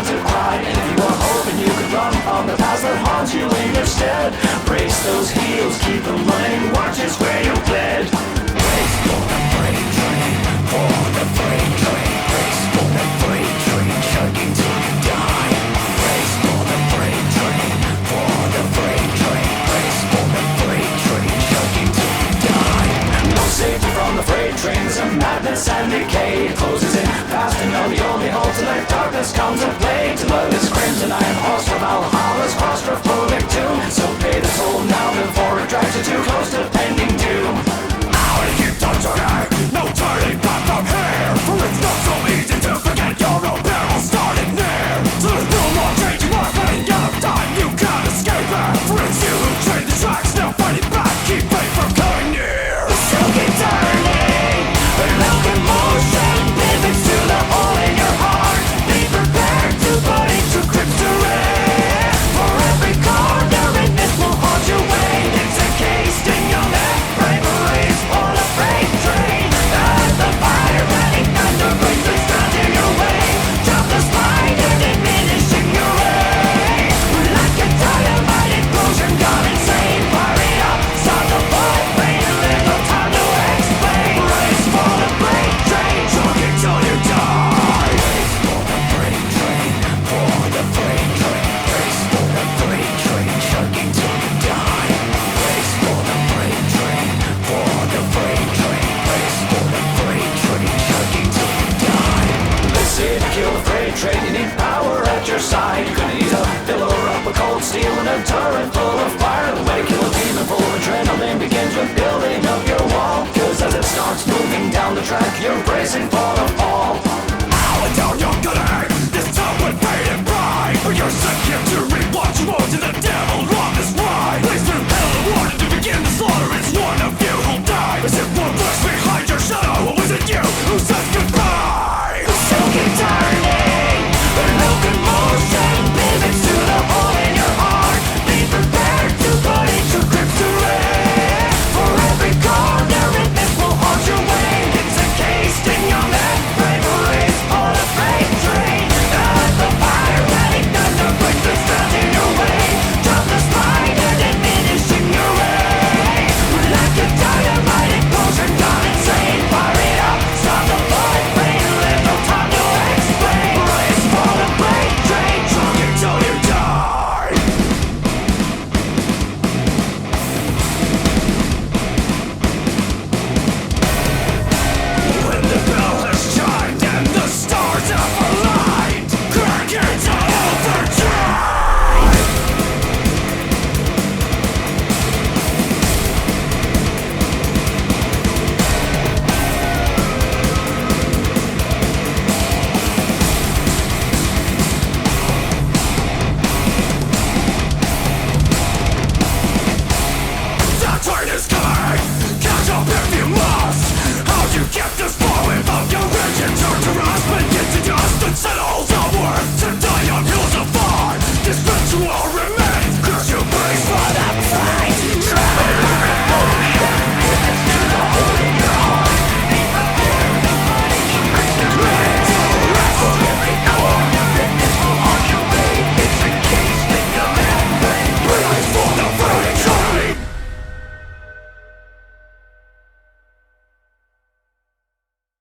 about to cry. And if you were hoping you could run from the past that haunts you in your stead, brace those heels, keep them running, watch it where you bled. Brace for the freight train, for the freight train, brace for the freight train, chugging till you die. Brace for the freight train, for the freight train, brace for the freight train, chugging till you die. No safety from the freight trains, and madness and decay. It closes in fast and you're the only hope till the darkness comes and play. To blood is crimson, I am horse for Valhalla's claustrophobic tomb. So pay the toll now before it drags you too close to